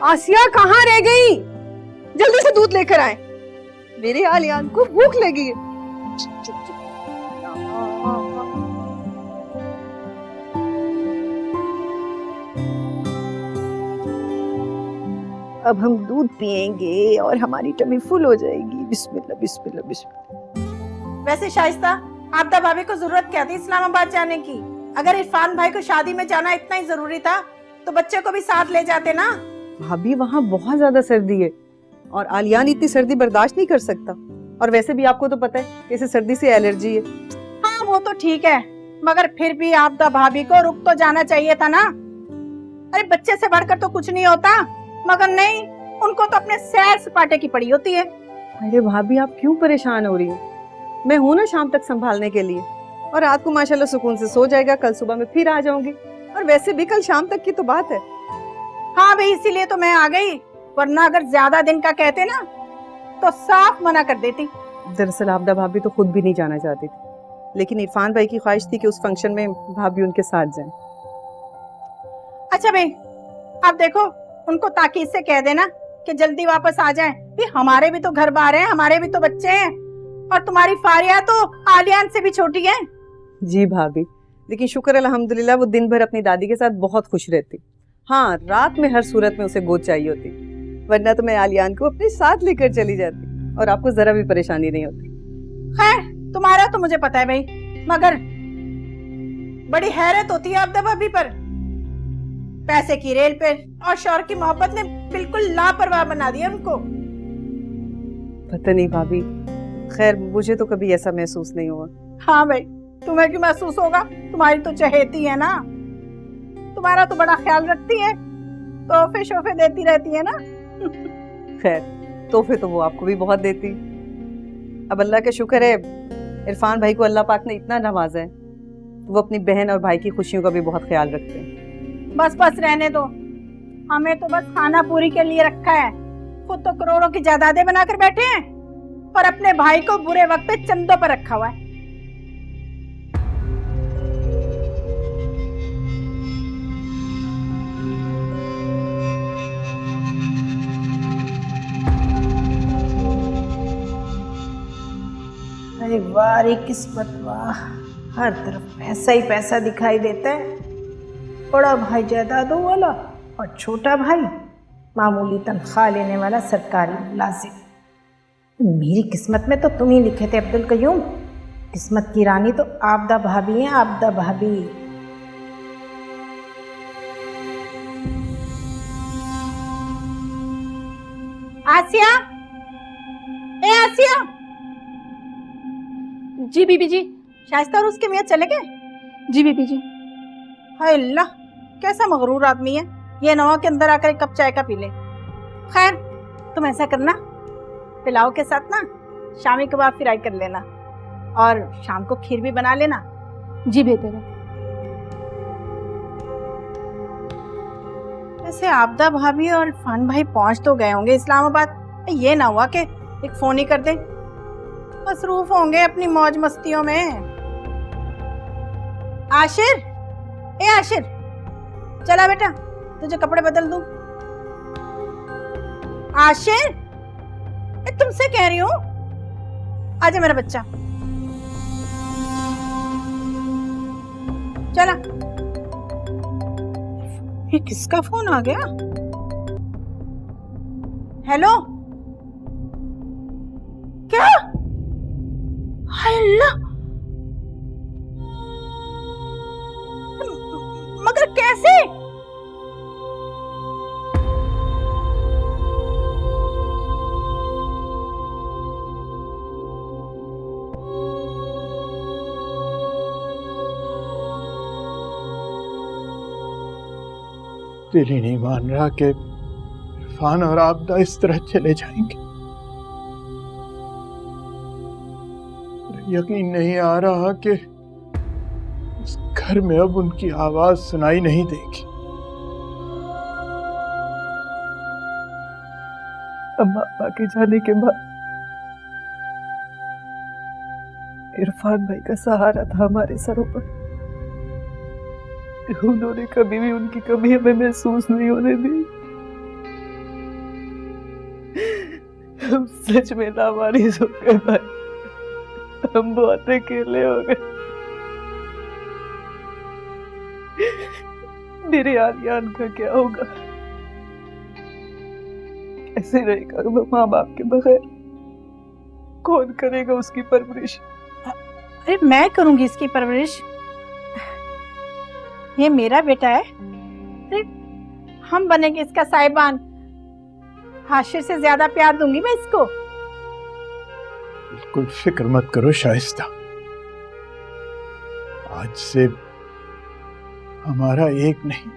आसिया कहाँ रह गई? जल्दी से दूध लेकर आए, मेरे आलियान को भूख लगी है। अब हम दूध पिएंगे और हमारी टमी फुल हो जाएगी। बिस्मिल्लाह बिस्मिल्लाह बिस्मिल्लाह। वैसे शाइस्ता, आपदा भाभी को जरूरत क्या थी इस्लामाबाद जाने की? अगर इरफान भाई को शादी में जाना इतना ही जरूरी था तो बच्चे को भी साथ ले जाते ना। भाभी वहाँ बहुत ज्यादा सर्दी है और आलियान इतनी सर्दी बर्दाश्त नहीं कर सकता, और वैसे भी आपको तो पता है इसे सर्दी से एलर्जी है। हाँ वो तो ठीक है, मगर फिर भी आपदा भाभी को रुक तो जाना चाहिए था ना। अरे बच्चे से बढ़कर तो कुछ नहीं होता, मगर नहीं, उनको तो अपने सैर सपाटे की पड़ी होती है। अरे भाभी आप क्यों परेशान हो रही हैं? मैं हूँ ना शाम तक संभालने के लिए, और रात को माशाल्लाह सुकून से सो जाएगा। कल सुबह में फिर आ जाऊंगी, और वैसे भी कल शाम तक की तो बात है। हाँ भाई, इसीलिए तो मैं आ गई, वरना अगर ज्यादा दिन का कहते ना तो साफ मना कर देती। दरअसल आपदा भाभी तो खुद भी नहीं जाना चाहती थी, लेकिन इरफान भाई की ख्वाहिश थी कि उस फंक्शन में भाभी उनके साथ जाए। अच्छा भाई, आप देखो उनको ताकीद से कह देना कि जल्दी वापस आ जाएं। भी हमारे भी तो घर बार हैं, हमारे भी तो बच्चे हैं, और तुम्हारी फारिया तो आलियान से भी छोटी है। जी भाभी, लेकिन शुक्र अल्हम्दुलिल्लाह वो दिन भर अपनी दादी के साथ बहुत खुश रहती। हाँ, रात में हर सूरत में उसे गोद चाहिए होती, वरना तो मैं आलियान को अपने साथ लेकर चली जाती और आपको जरा भी परेशानी नहीं होती। खैर, तुम्हारा तो मुझे पता है भाई, मगर बड़ी हैरत होती है आपदा भाभी पर। पैसे की रेल पे और शौहर की मोहब्बत ने बिल्कुल लापरवाह बना दिया उनको। पता नहीं भाभी, खैर मुझे तो कभी ऐसा महसूस नहीं हुआ। हाँ भाई, तुम्हें क्यों महसूस होगा? तुम्हारी तो चहेती है ना, तुम्हारा तो बड़ा ख्याल रखती है, तोहफे शोफे देती रहती है ना। खैर, तोहफे तो वो आपको भी बहुत देती। अब अल्लाह का शुक्र है, इरफान भाई को अल्लाह पाक ने इतना नवाजा है, वो अपनी बहन और भाई की खुशियों का भी बहुत ख्याल रखते हैं। बस बस रहने दो, हमें तो बस खाना पूरी के लिए रखा है। खुद तो करोड़ों की जायदादें बनाकर बैठे हैं, और अपने भाई को बुरे वक्त पे चंदों पर रखा हुआ है। अरे वाह रे किस्मत वाह, हर तरफ पैसा ही पैसा दिखाई देता है। बड़ा भाई जायदादों वाला और छोटा भाई मामूली तनख्वाह लेने वाला सरकारी मुलाजिम। मेरी किस्मत में तो तुम ही लिखे थे अब्दुल कयूम। किस्मत की रानी तो आपदा भाभी हैं, आपदा भाभी। आसिया, ए आसिया। जी बीबी जी। शाइस्ता और उसके मियाँ चले गए? जी बीबी जी। हाय अल्लाह, कैसा मगरूर आदमी है ये, नवा के अंदर आकर एक कप चाय का पी ले। खैर, तुम ऐसा करना, पिलाओ के साथ ना शामी कबाब फ्राई कर लेना, और शाम को खीर भी बना लेना। जी बेहतर है। वैसे आपदा भाभी और इरफान भाई पहुंच तो गए होंगे इस्लामाबाद, ये ना हुआ कि एक फोन ही कर दे। मसरूफ होंगे अपनी मौज मस्तियों में। आशिर, ए आशिर, चला बेटा तुझे कपड़े बदल दूं। आशिर, तुमसे कह रही हूँ, आजा मेरा बच्चा, चला। ये किसका फोन आ गया? हेलो, क्या? हाय अल्लाह, मगर कैसे? दिल ही नहीं मान रहा कि इरफान और आपदा इस तरह चले जाएंगे। यकीन नहीं आ रहा कि इस घर में अब उनकी आवाज सुनाई नहीं देगी। अम्मा अब्बा के जाने के बाद इरफान भाई का सहारा था हमारे सरों पर। उन्होंने कभी भी उनकी कमी हमें महसूस नहीं होने दी। हम सच में लावारिस हो गए भाई, हम बहुत अकेले हो गए। मेरे आलियान का क्या होगा? कैसे रहेगा वो माँ बाप के बगैर? कौन करेगा उसकी परवरिश? अरे मैं करूंगी इसकी परवरिश, ये मेरा बेटा है। अरे हम बनेंगे इसका साहिबान, हाशिर से ज्यादा प्यार दूंगी मैं इसको। बिल्कुल फिक्र मत करो शाइस्ता, आज से हमारा एक नहीं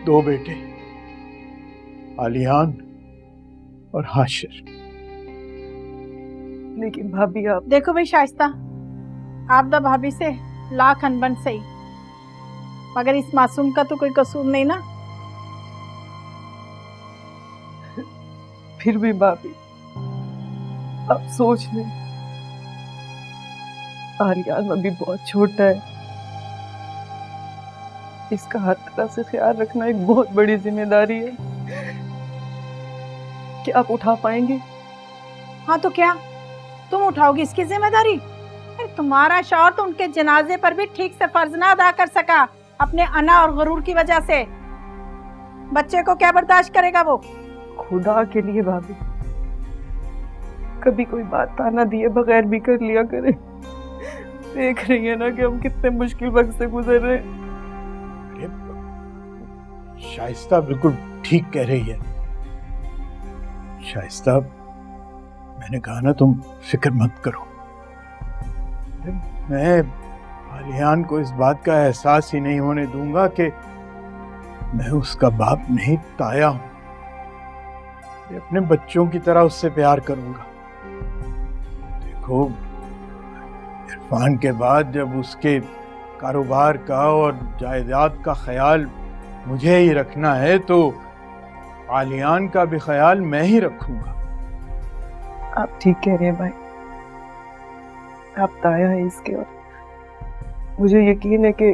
2 बेटे, आलियान और हाशिर। लेकिन भाभी आप देखो भाई शाइस्ता, आपदा भाभी से लाख अनबन सही, मगर इस मासूम का तो कोई कसूर नहीं ना। फिर भी भाभी आप सोच लें, आलियान अभी बहुत छोटा है, इसका हर तरह से ख्याल रखना एक बहुत बड़ी जिम्मेदारी है। क्या आप उठा पाएंगे? हाँ तो क्या तुम उठाओगी इसकी जिम्मेदारी? अरे तुम्हारा शौहर तो उनके जनाजे पर भी ठीक से फर्ज ना अदा कर सका अपने अना और गुरूर की वजह से। बच्चे को क्या बर्दाश्त करेगा वो? खुदा के लिए भाभी, कभी कोई बात ताना दिए बगैर भी कर लिया करे। देख रही है ना कि हम कितने मुश्किल वक्त से गुजर रहे हैं। शाइस्ता बिल्कुल ठीक कह रही है। शाइस्ता, मैंने कहा ना तुम फिक्र मत करो। मैं आलियान को इस बात का एहसास ही नहीं होने दूंगा कि मैं उसका बाप नहीं ताया हूं। मैं अपने बच्चों की तरह उससे प्यार करूंगा। देखो, इरफान के बाद जब उसके कारोबार का और जायदाद का ख्याल मुझे ही रखना है तो आलियान का भी ख्याल मैं ही रखूंगा। आप ठीक कह रहे हैं भाई, आप ताया हैं इसके, और मुझे यकीन है कि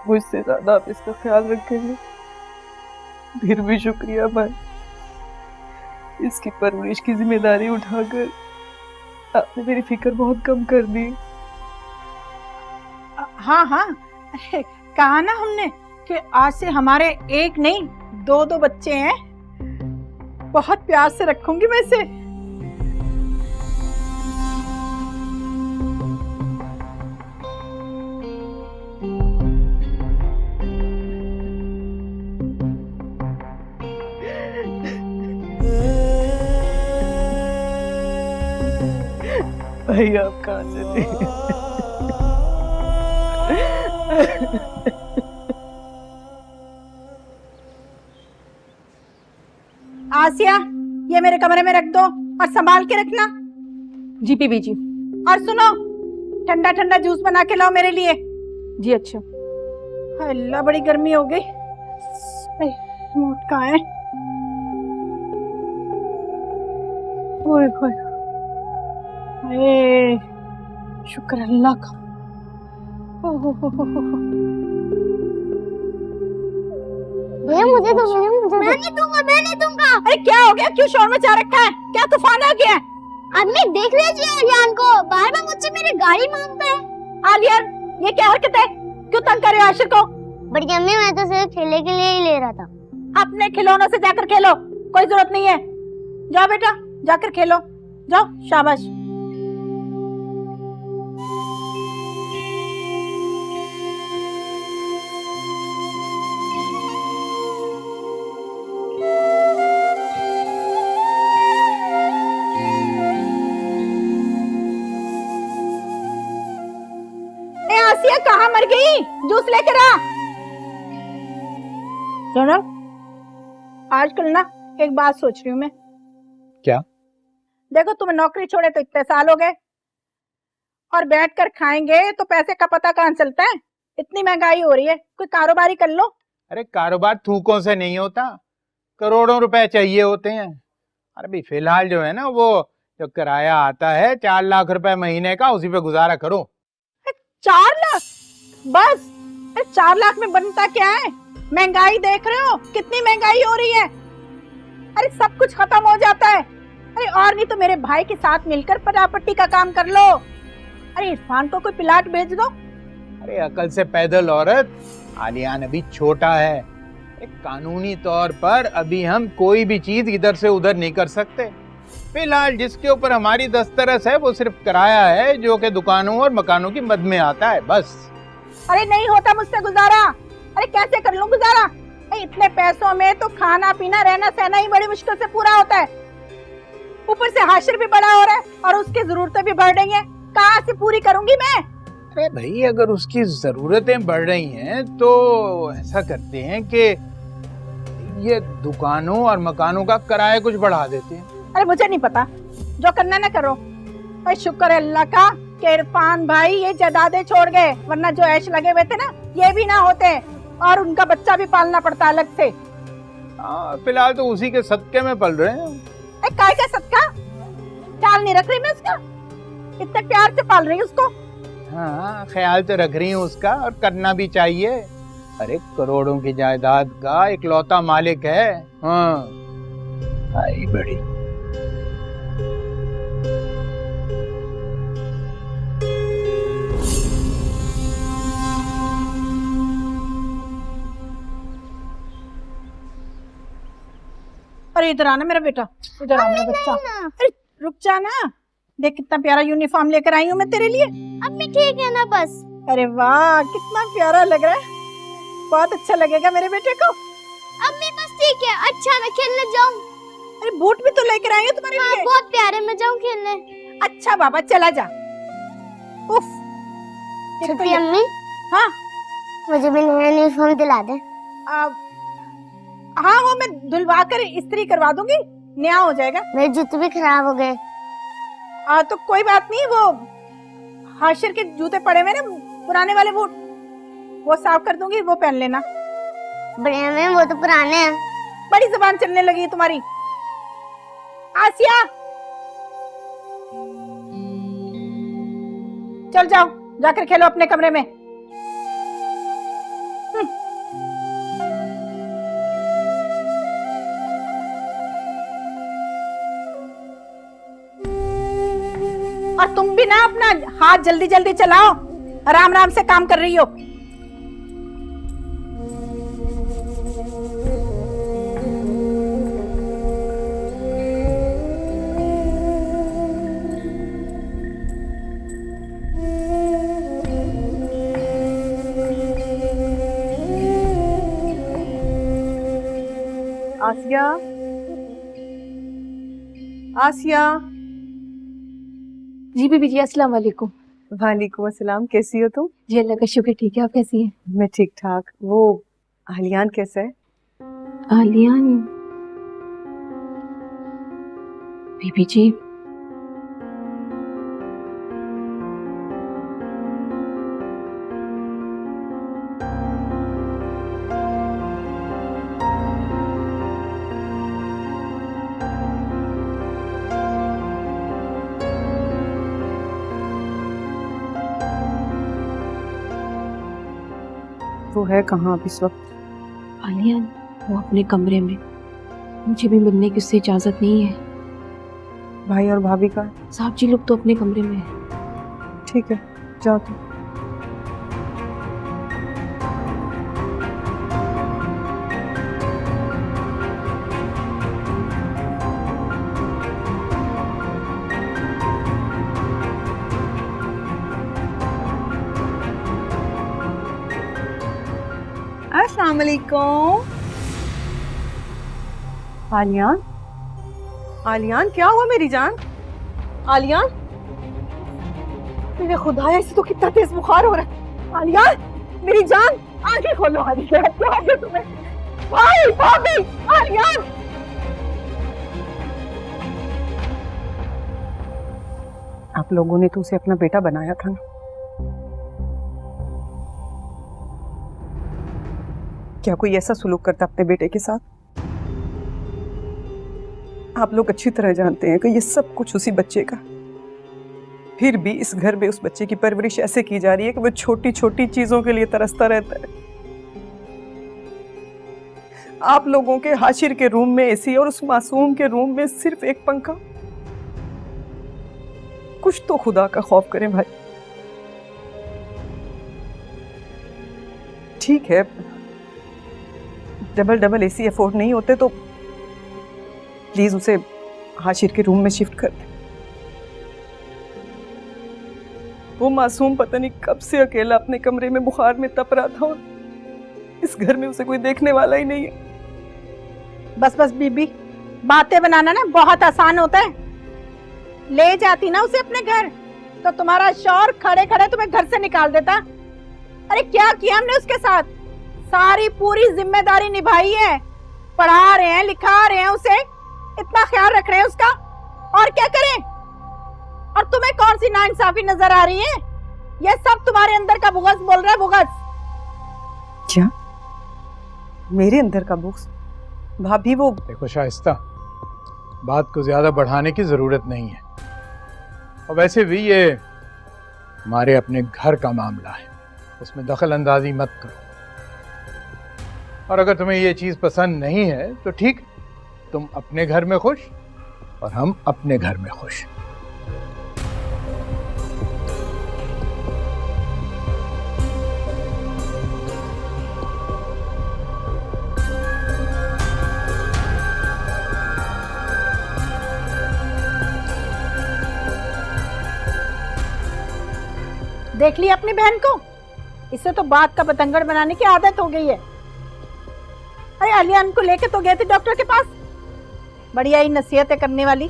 मुझसे ज्यादा आप इसका ख्याल रखेंगे। फिर भी शुक्रिया भाई, इसकी परवरिश की जिम्मेदारी उठाकर आपने मेरी फिक्र बहुत कम कर दी। हाँ हाँ, अरे कहा ना हमने कि आज से हमारे एक नहीं 2 बच्चे हैं। बहुत प्यार से रखूंगी मैं इसे। भाई आप कहाँ से थे? आसिया, ये मेरे कमरे में रख दो और संभाल के रखना। जी बीबी जी। और सुनो, ठंडा ठंडा जूस बना के लाओ मेरे लिए। जी अच्छा। अल्लाह, बड़ी गर्मी हो गई। रिमोट कहाँ है? ओए होए, अरे शुक्र अल्लाह का। भैया मुझे दो, मैं नहीं दूंगा। अरे क्या हो गया? क्यों शोर मचा रखा है? क्या तूफान आ गया? अम्मी देख लीजिए आलियान को, बार बार मुझसे मेरी गाड़ी मांगता है। आलियान, ये क्या हरकत है? क्यों तंग कर रहे हो आशिर को? बड़ी अम्मी, मैं तो सिर्फ खेलने के लिए ही ले रहा था। अपने खिलौनों से जाकर खेलो, कोई जरूरत नहीं है। जाओ बेटा, जाकर खेलो, जाओ, शाबाश। आसिया कहाँ मर गई? जूस लेकर आ। सुनो, आजकल ना एक बात सोच रही हूँ मैं। क्या? देखो, तुम्हें नौकरी छोड़े तो इतने साल हो गए, और बैठकर खाएंगे तो पैसे का पता कहाँ चलता है? इतनी महंगाई हो रही है, कोई कारोबारी कर लो। अरे कारोबार थूकों से नहीं होता, करोड़ों रुपए चाहिए होते हैं। अरे भाई फिलहाल जो है ना, वो जो किराया आता है 4 लाख रुपए महीने का, उसी पे गुजारा करो। 4 लाख बस? 4 लाख में बनता क्या है? महंगाई देख रहे हो कितनी महंगाई हो रही है? अरे सब कुछ खत्म हो जाता है। अरे और नहीं तो मेरे भाई के साथ मिलकर पटापट्टी का काम कर लो। अरे इरफान को कोई प्लाट बेच दो। अरे अकल से पैदल औरत, आलियान अभी छोटा है। एक कानूनी तौर पर अभी हम कोई भी चीज इधर से उधर नहीं कर सकते। फिलहाल जिसके ऊपर हमारी दस्तरस है वो सिर्फ किराया है, जो कि दुकानों और मकानों की मद में आता है, बस। अरे नहीं होता मुझसे गुजारा। अरे कैसे कर लूं गुजारा? अरे इतने पैसों में तो खाना पीना रहना सहना ही बड़ी मुश्किल से पूरा होता है। ऊपर से हाशिर भी बड़ा हो रहा है और उसकी जरूरतें भी बढ़ रही हैं। कहाँ से पूरी करूंगी मैं? अरे भाई, अगर उसकी जरूरतें बढ़ रही हैं तो ऐसा करते हैं कि ये दुकानों और मकानों का किराया कुछ बढ़ा देते हैं। अरे मुझे नहीं पता, जो करना ना करो। भाई शुक्र है अल्लाह का कि इरफान भाई ये जायदादें छोड़ गए, वरना जो ऐश लगे हुए थे ना ये भी ना होते, और उनका बच्चा भी पालना पड़ता अलग से। फिलहाल तो उसी के सदके में पल रहे हैं। काय का सदका? ख्याल नहीं रख रही मैं उसका, इतने प्यार से पाल रही हूँ उसको। हाँ, ख्याल तो रख रही हूँ उसका, और करना भी चाहिए। अरे करोड़ों की जायदाद का इकलौता मालिक है। हाँ, आई बड़ी। अरे इधर आना मेरा बेटा, इधर आ मेरा बच्चा। अरे रुक जा ना, देख कितना प्यारा यूनिफॉर्म लेकर आई हूँ मैं तेरे लिए। अम्मी ठीक है ना बस? अरे वाह कितना प्यारा लग रहा है, बहुत अच्छा लगेगा मेरे बेटे को। अम्मी बस ठीक है। अच्छा मैं खेलने जाऊँ? अरे बूट भी तो लेकर आई हूँ तुम्हारे हाँ, लिए। बहुत प्यारे, मैं जाऊँ खेलने? अच्छा बाबा चला जा। उफ। छुट्टी अम्मी, हाँ मुझे भी नया यूनिफॉर्म दिला दे। हाँ वो मैं धुलवा कर इस्त्री करवा दूंगी, नया हो जाएगा। मेरे जूते भी खराब हो गए। तो कोई बात नहीं, वो हाशिर के जूते पड़े हुए ना पुराने वाले बूट, वो साफ कर दूंगी, वो पहन लेना। बढ़िया में, वो तो पुराने हैं। बड़ी जुबान चलने लगी है तुम्हारी। आसिया चल जाओ, जाकर खेलो अपने कमरे में। और तुम भी ना अपना हाथ जल्दी जल्दी चलाओ, आराम आराम से काम कर रही हो। आसिया, आसिया। जी बीबी जी, अस्सलाम वालेकुम। वालेकुम अस्सलाम, कैसी हो तुम? जी अल्लाह का शुक्र, ठीक है। आप कैसी हैं? मैं ठीक ठाक। वो आलियान कैसा है? आलियान बीबी जी, वो है कहाँ अब इस वक्त? आलियान वो अपने कमरे में, मुझे भी मिलने की उससे इजाजत नहीं है। भाई और भाभी का? साहब जी लोग तो अपने कमरे में हैं। ठीक है, जाओ तुम। अस्सलाम वालेकुम। आलियान, आलियान क्या हुआ मेरी जान? आलियान, मेरे खुदा, ऐसे तो कितना तेज बुखार हो रहा है। आलियान मेरी जान, आंखें खोलो। आलियान क्या हो गया तुम्हें? भाई भाभी, आलियान। आप लोगों ने तो उसे अपना बेटा बनाया था ना? क्या कोई ऐसा सुलूक करता अपने बेटे के साथ? आप लोग अच्छी तरह जानते हैं कि ये सब कुछ उसी बच्चे का। फिर भी इस घर में उस बच्चे की परवरिश ऐसे की जा रही है कि वो छोटी छोटी चीजों के लिए तरसता रहता है। आप लोगों के हाशिर के रूम में एसी और उस मासूम के रूम में सिर्फ एक पंखा। कुछ तो खुदा का खौफ करें भाई। ठीक है, डबल डबल एसी अफोर्ड नहीं होते तो प्लीज उसे हाशिर के रूम में शिफ्ट कर दें। वो मासूम पता नहीं कब से अकेला अपने कमरे में बुखार में तप रहा था और इस घर में उसे कोई देखने वाला ही नहीं है। बस बस बीबी, बातें बनाना ना बहुत आसान होता है। ले जाती ना उसे अपने घर तो तुम्हारा शौहर खड़े खड़े तुम्हें घर से निकाल देता। अरे क्या किया हमने उसके साथ? सारी पूरी जिम्मेदारी निभाई है, पढ़ा रहे हैं, लिखा रहे हैं उसे, इतना ख्याल रख रहे हैं उसका, और क्या करें? और तुम्हें कौन सी नाइंसाफी नजर आ रही है? ये सब तुम्हारे अंदर का बुग़्ज़ बोल रहा है, बुग़्ज़। क्या मेरे अंदर का बुग़्ज़? भाभी वो देखो शाइस्ता, बात को ज्यादा बढ़ाने की जरूरत नहीं है, और वैसे भी ये हमारे अपने घर का मामला है, उसमें दखल अंदाजी मत करो। और अगर तुम्हें ये चीज पसंद नहीं है तो ठीक, तुम अपने घर में खुश और हम अपने घर में खुश। देख ली अपनी बहन को, इससे तो बात का बतंगड़ बनाने की आदत हो गई है। अरे आलियान को लेके तो गए थे डॉक्टर के पास, बढ़िया ही नसीहतें करने वाली।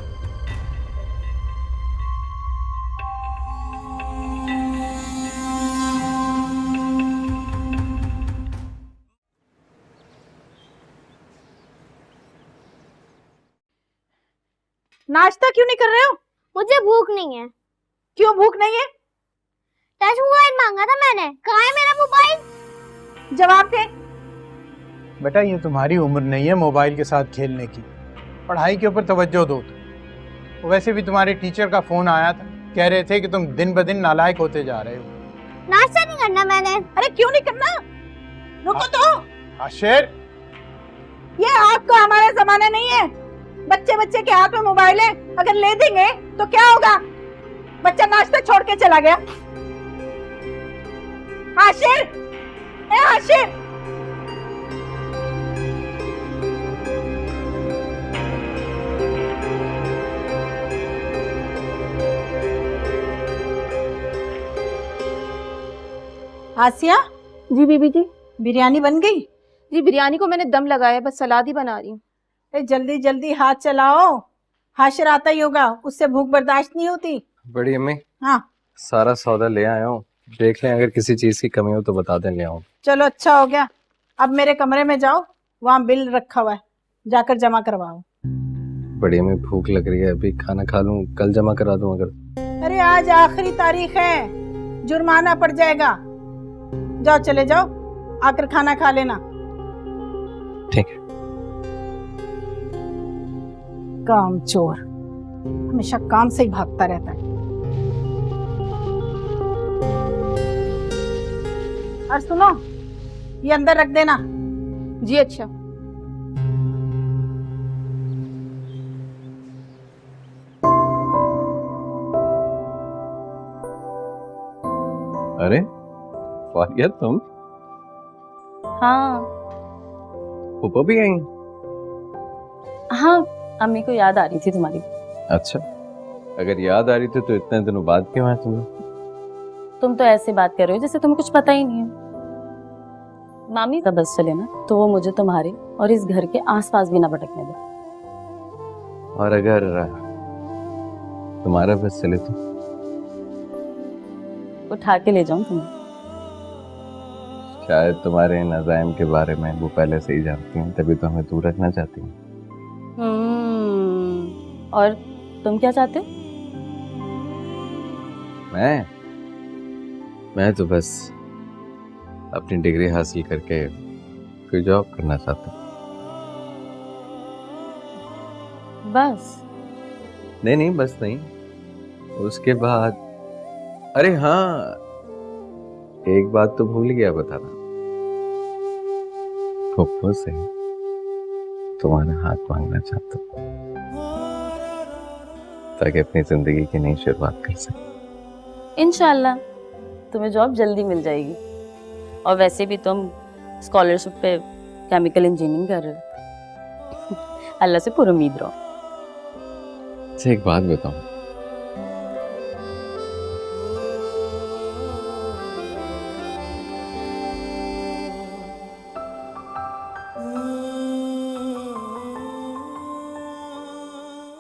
नाश्ता क्यों नहीं कर रहे हो? मुझे भूख नहीं है। क्यों भूख नहीं है? टच मोबाइल मांगा था मैंने, कहाँ है मेरा मोबाइल? जवाब दे। बेटा ये तुम्हारी उम्र नहीं है मोबाइल के साथ खेलने की, पढ़ाई के ऊपर तवज्जो दो। तो वैसे भी तुम्हारे टीचर का फोन आया था, कह रहे थे कि तुम दिन ब दिन नालायक होते जा रहे हो। नाश्ता नहीं करना मैंने। अरे क्यों नहीं करना? रुको तो। आशिर, ये आपका हमारा जमाना नहीं है। बच्चे बच्चे के हाथ में मोबाइल है, अगर ले देंगे तो क्या होगा? बच्चा नाश्ता छोड़ के चला गया। हाशिर, ए हाशिर, आसिया। जी बीबी जी। बिरयानी बन गई? जी बिरयानी को मैंने दम लगाया है, बस सलाद ही बना रही हूँ। जल्दी जल्दी हाथ चलाओ, हाशिर आता ही होगा, उससे भूख बर्दाश्त नहीं होती। बड़ी अम्मी, हाँ सारा सौदा ले आया हूँ, देख लें अगर किसी चीज की कमी हो तो बता दें, ले आऊँ। चलो अच्छा हो गया। अब मेरे कमरे में जाओ, वहाँ बिल रखा हुआ है, जाकर जमा करवाओ। बड़ी अम्मी भूख लग रही है, अभी खाना खा लूँ, कल जमा करा दूँ अगर। अरे आज आखिरी तारीख है, जुर्माना पड़ जाएगा। जाओ चले जाओ, आकर खाना खा लेना। ठीक है। काम चोर, हमेशा काम से ही भागता रहता है। और सुनो, ये अंदर रख देना। जी अच्छा। अरे फारिया, तुम? हाँ फूफा भी आई? हाँ, अम्मी को याद आ रही थी तुम्हारी। अच्छा, अगर याद आ रही थी तो इतने दिनों बाद क्यों आए तुम? तुम तो ऐसे बात कर रहे हो जैसे तुम्हें कुछ पता ही नहीं है। मामी का बस चले ना तो वो मुझे तुम्हारे और इस घर के आसपास भी ना भटकने दे। और अगर तुम्हारा बस चले तो? उठा के ले जाऊं तुम्हें। शायद तुम्हारे नज़ाइम के बारे में वो पहले से ही जानती हैं, तभी तो हमें दूर रखना चाहती हैं। और तुम क्या चाहते हो? मैं तो बस अपनी डिग्री हासिल करके कोई जॉब करना चाहता हूँ। बस? नहीं बस नहीं, उसके बाद अरे हाँ, एक बात तो भूल गया बताना। फुफ्फो से तुम्हारा हाथ मांगना चाहता हूँ ताकि अपनी जिंदगी की नई शुरुआत कर सके। इंशाल्लाह तुम्हें जॉब जल्दी मिल जाएगी। और वैसे भी तुम स्कॉलरशिप पे केमिकल इंजीनियरिंग कर रहे हो। अल्लाह से पूरी उम्मीद रहो। अच्छा एक बात बताऊं,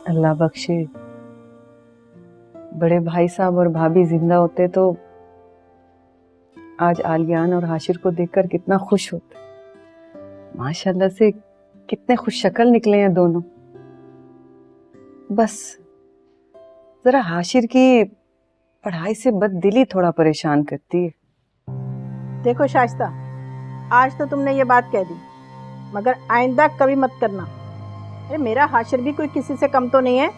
अल्लाह बख्शे बड़े भाई साहब और भाभी जिंदा होते तो आज आलियान और हाशिर को देखकर कितना खुश होते। माशाल्लाह से कितने खुश शक्ल निकले हैं दोनों। बस जरा हाशिर की पढ़ाई से बददिली थोड़ा परेशान करती है। देखो शाइस्ता, आज तो तुमने ये बात कह दी, मगर आइंदा कभी मत करना। अरे मेरा हाशिर भी कोई किसी से कम तो नहीं है,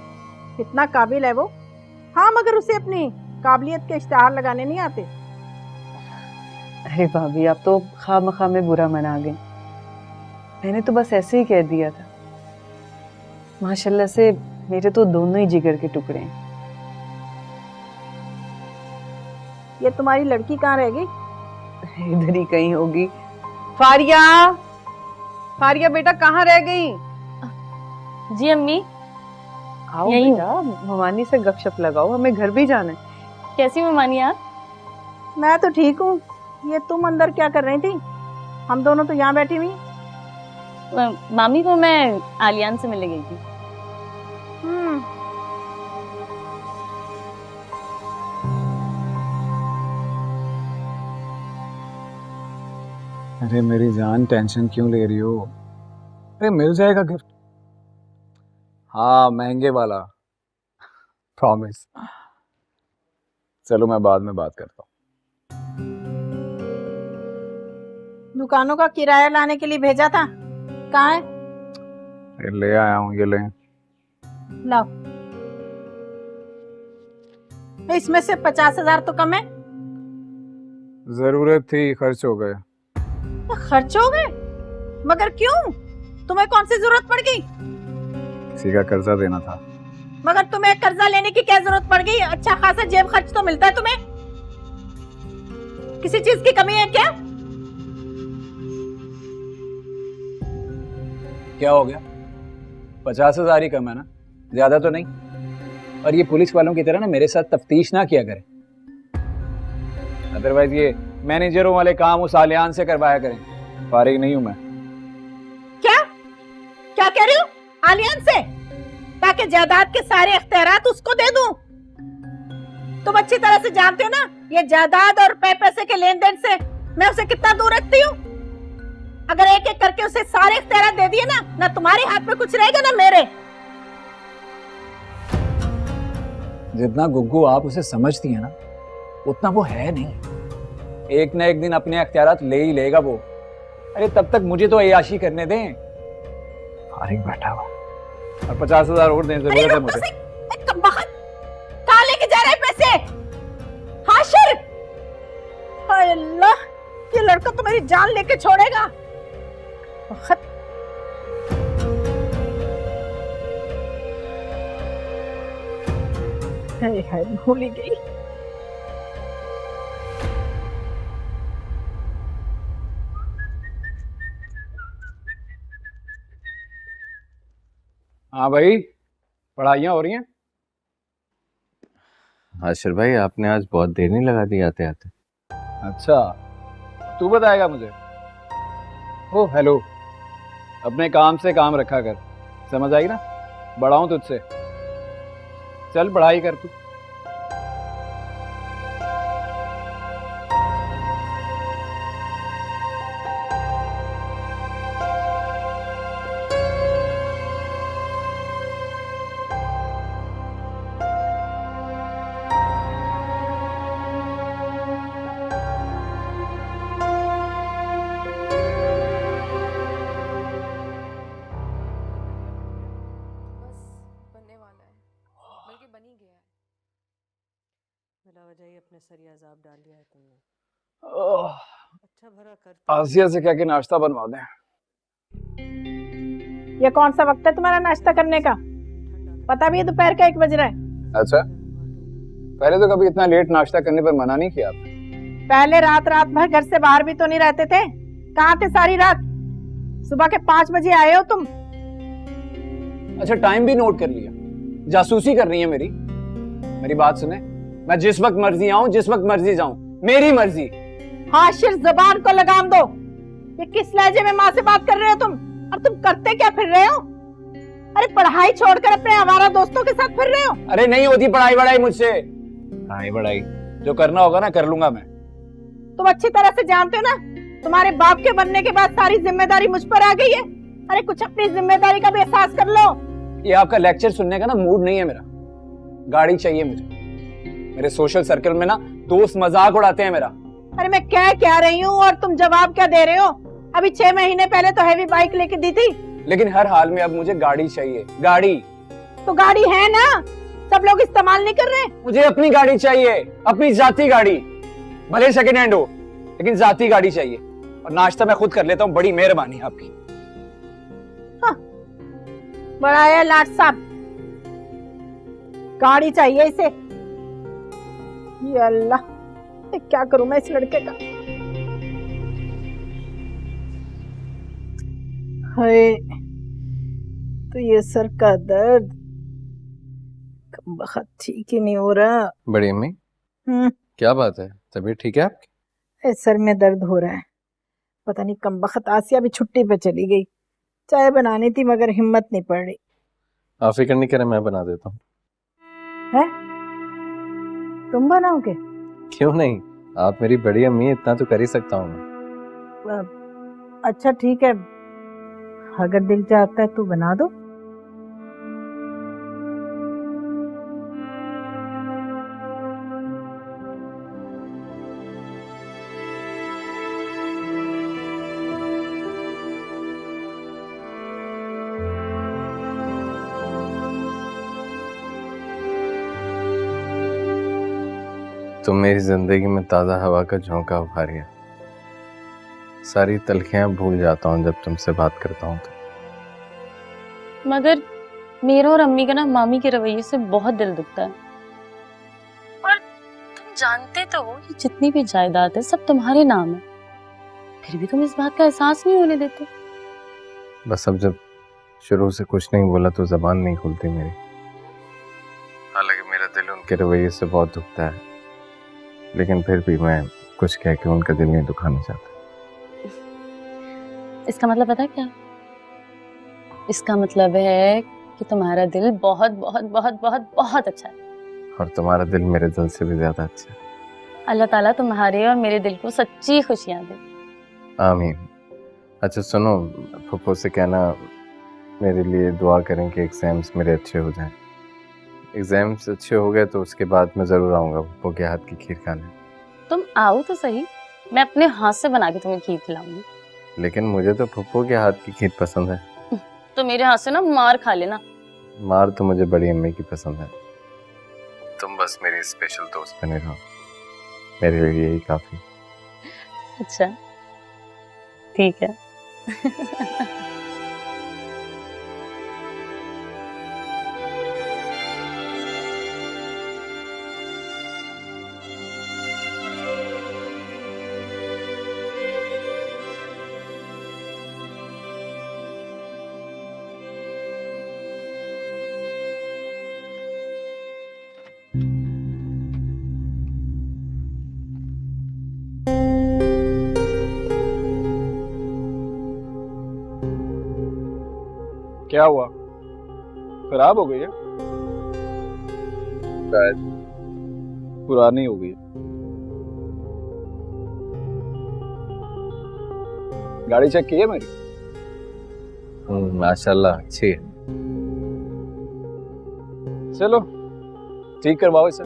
कितना काबिल है वो। हाँ, मगर उसे अपनी काबिलियत के इश्तिहार लगाने नहीं आते। अरे भाभी आप तो खामखा में बुरा मना गई। मैंने तो बस ऐसे ही कह दिया था। माशाल्लाह से मेरे तो दोनों ही जिगर के टुकड़े हैं। ये तुम्हारी लड़की कहाँ रह गई? इधर ही कहीं होगी। फारिया, फारिया बेटा कहाँ रह गई? जी अम्मी। आओ यही हूँ। बेटा, ममानी से गपशप लगाओ, हमें घर भी जाना है। कैसी ममानी आप? मैं तो ठीक हूँ। ये तुम अंदर क्या कर रही थी? हम दोनों तो यहाँ बैठी हुई। मामी को मैं आलियान से मिलने गई थी। अरे मेरी जान, टेंशन क्यों ले रही हो? अरे मिल जाएगा गिफ्ट। हाँ, महंगे वाला, प्रॉमिस। चलो मैं बाद में बात करता हूँ। दुकानों का किराया लाने के लिए भेजा था, कहाँ है? ये ले आया हूँ, ये ले। लाओ। इसमें से 50,000 तो कम है। जरूरत थी, खर्च हो गए। खर्च हो गए? मगर क्यों? तुम्हें कौन सी जरूरत पड़ गई? किसी का कर्जा देना था। मगर तुम्हें कर्जा लेने की क्या जरूरत पड़ गई? अच्छा खासा जेब खर्च तो मिलता है तुम्हें। किसी चीज की कमी है क्या? क्या हो गया? 50,000 ही कम है ना, ज्यादा तो नहीं। और ये पुलिस वालों की तरह ना मेरे साथ तफ्तीश ना किया करें, अदरवाइज ये मैनेजरों वाले काम उस आलियान से करवाया करें। फारिग नहीं हूं मैं। क्या क्या कह रही हो? आलियान से? ताकि जायदाद के सारे इख्तियारात उसको दे दूं। तुम अच्छी तरह से जानते हो ना, ये जायदाद और पैसे के लेन देन से मैं उसे कितना दूर रखती हूँ। अगर एक एक करके उसे सारे इख्तियारात दे दिए ना तुम्हारे हाथ में कुछ रहेगा ना मेरे। जितना गुग्गू आप उसे समझती है ना, उतना वो है नहीं। एक न एक दिन अपने अख्तियारात ले ही लेगा वो। अरे तब तक मुझे तो अय्याशी करने दें। फारिग बैठा हुआ और 50,000 और देने की जरूरत है मुझे। कहाँ लेके जा रहे पैसे? हाशिर, हाय अल्लाह, ये लड़का तो मेरी जान लेके छोड़ेगा। भूल ही गई। हाँ भाई, पढ़ाइयाँ हो रही हैं? हाशिर भाई आपने आज बहुत देर नहीं लगा दी आते आते। अच्छा, तू बताएगा मुझे। ओ हेलो, अपने काम से काम रखा कर, समझ आई ना? बड़ा हूं तुझसे। चल पढ़ाई कर तू। अपने सर अजाब डाल दिया है तुमने। अच्छा भरा कर। आसिया से क्या कि नाश्ता बनवा दें। ये कौन सा वक्त है तुम्हारा नाश्ता करने का? पता भी है दोपहर का 1 बज रहा है। अच्छा, पहले तो कभी इतना लेट नाश्ता करने पर मना नहीं किया आपने। पहले रात भर घर से बाहर भी तो नहीं रहते थे। कहाँ थे सारी रात? सुबह के 5 बजे आए हो तुम। अच्छा, टाइम भी नोट कर लिया। जासूसी कर रही है मेरी। मेरी बात सुने, मैं जिस वक्त मर्जी आऊं, जिस वक्त मर्जी जाऊं, मेरी मर्जी। हाशिर, जबान को लगाम दो। ये किस लहजे में माँ से बात कर रहे हो तुम? और तुम करते क्या फिर रहे हो? अरे पढ़ाई छोड़कर अपने आवारा दोस्तों के साथ फिर रहे हो? अरे नहीं होती पढ़ाई वढ़ाई मुझसे। पढ़ाई वढ़ाई जो करना होगा ना कर लूंगा मैं। तुम अच्छी तरह से जानते हो ना, तुम्हारे बाप के बनने के बाद सारी जिम्मेदारी मुझ पर आ गई है। अरे कुछ अपनी जिम्मेदारी का भी एहसास कर लो। ये आपका लेक्चर सुनने का ना मूड नहीं है मेरा। गाड़ी चाहिए मुझे। मेरे सोशल सर्कल में ना दोस्त मजाक उड़ाते हैं मेरा। अरे मैं क्या रही हूँ और तुम जवाब क्या दे रहे हो? अभी 6 महीने पहले तो हैवी बाइक लेके दी थी। लेकिन हर हाल में अब मुझे गाड़ी चाहिए। गाड़ी तो गाड़ी है ना, सब लोग इस्तेमाल नहीं कर रहे। मुझे अपनी गाड़ी चाहिए, अपनी जाती गाड़ी, भले सेकेंड हैंड हो लेकिन जाती गाड़ी चाहिए। और नाश्ता मैं खुद कर लेता हूँ, बड़ी मेहरबानी आपकी। हाँ, बड़ा है लाट साहब, गाड़ी चाहिए इसे। ये अल्लाह, क्या करूं मैं इस लड़के का? हाय, तो ये सर का दर्द बहुत ठीक ही नहीं हो रहा। बड़ी अम्मी, क्या बात है? तबीयत ठीक है आपकी? सर में दर्द हो रहा है। पता नहीं कम बखत आसिया भी छुट्टी पे चली गई। चाय बनानी थी मगर हिम्मत नहीं पड़ रही। आप फिक्र नहीं करें, मैं बना देता हूँ। है? तुम बनाओगे? क्यों नहीं, आप मेरी बड़ी अम्मी, इतना तो कर ही सकता हूँ मैं। अच्छा ठीक है, अगर दिल चाहता है तो बना दो। तुम मेरी जिंदगी में ताज़ा हवा का झोंका उभारी है। सारी तलखियां भूल जाता हूँ जब तुमसे बात करता हूँ तो। मगर मेरा और अम्मी का ना मामी के रवैये से बहुत दिल दुखता है। और तुम जानते तो हो ये जितनी भी जायदाद है सब तुम्हारे नाम है, फिर भी तुम इस बात का एहसास नहीं होने देते। बस अब जब शुरू से कुछ नहीं बोला तो जबान नहीं खुलती मेरी। हालांकि मेरा दिल उनके रवैये से बहुत दुखता है, लेकिन फिर भी मैं कुछ कह के उनका दिल नहीं दुखाना चाहता। इसका मतलब पता है क्या? इसका मतलब है कि तुम्हारा दिल बहुत बहुत बहुत बहुत बहुत अच्छा है। और तुम्हारा दिल मेरे दिल से भी ज्यादा अच्छा है। अल्लाह ताला तुम्हारे और मेरे दिल को सच्ची खुशियां दे। आमीन। अच्छा सुनो, फुफ्फो से कहना मेरे लिए दुआ करें कि एग्जाम्स मेरे अच्छे हो जाएं। एग्जाम्स अच्छे हो गए तो उसके बाद मैं ज़रूर आऊँगा फुफ्फो के हाथ की खीर खाने। तुम आओ तो सही, मैं अपने हाथ से बना के तुम्हें खीर खिलाऊंगी। लेकिन मुझे तो फुफ्फो के हाथ की खीर पसंद है। तो मेरे हाथ से ना मार खा लेना। मार तो मुझे बड़ी अम्मी की पसंद है। तुम बस मेरी स्पेशल दोस्त बने रहो, मेरे लिए यही काफ़ी। अच्छा ठीक है। क्या हुआ? खराब हो गई है? पुरानी हो गई है। गाड़ी चेक की है मेरी? माशाल्लाह अच्छी है। चलो ठीक करवाओ इसे।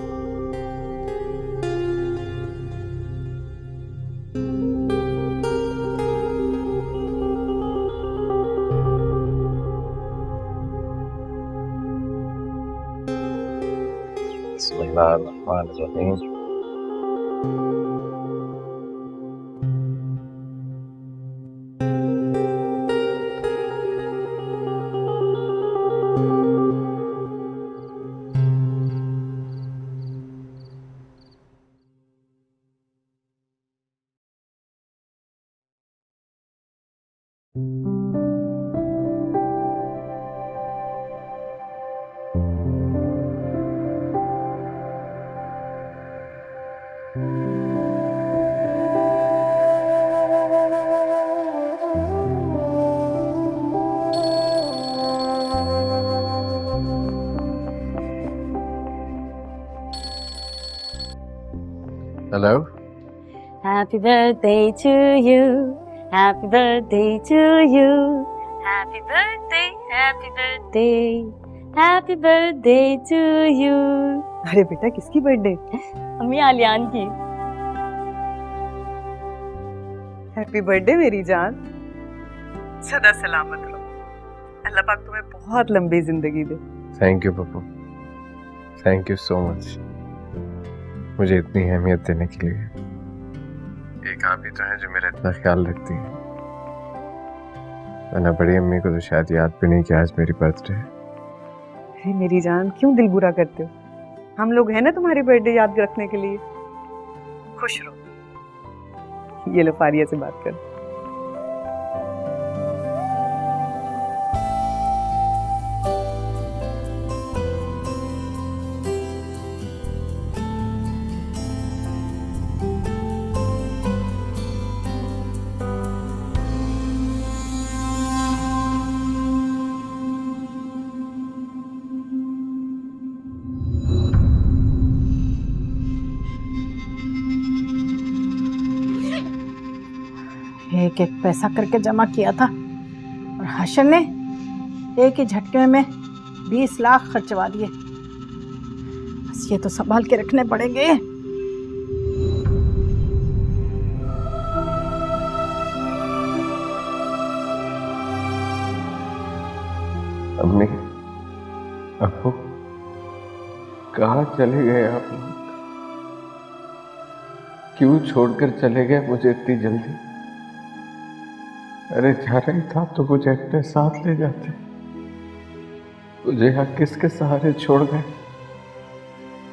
बिस्मिल्लाहिर्रहमानिर्रहीम। Hello. Happy birthday to you. Happy birthday to you. Happy birthday, happy birthday. Happy birthday to you. अरे बेटा किसकी बर्थडे? अम्मी आलियान की। हैप्पी बर्थडे मेरी जान, सदा सलामत रहो। अल्लाह पाक तुम्हें बहुत लंबी जिंदगी दे। Thank you Pappu, thank you so much मुझे इतनी अहमियत देने के लिए। एक आप ही तो हैं जो मेरा इतना ख्याल रखती है, वरना बड़ी अम्मी को तो शायद याद भी नहीं कि आज मेरी बर्थडे है। अरे मेरी जान क्यों दिल बुरा करते हो? हम लोग हैं ना तुम्हारी बर्थडे याद रखने के लिए। खुश रहो। ये लो फारिया से बात कर। एक एक पैसा करके जमा किया था और हाशन ने एक ही झटके में 20 लाख खर्चवा दिए। बस ये तो संभाल के रखने पड़ेंगे। अम्मी, अब्बू, कहाँ चले गए आप लोग? क्यों छोड़कर चले गए मुझे इतनी जल्दी? अरे जा रही था तो मुझे अपने साथ ले जाते। मुझे यहाँ किसके सहारे छोड़ गए?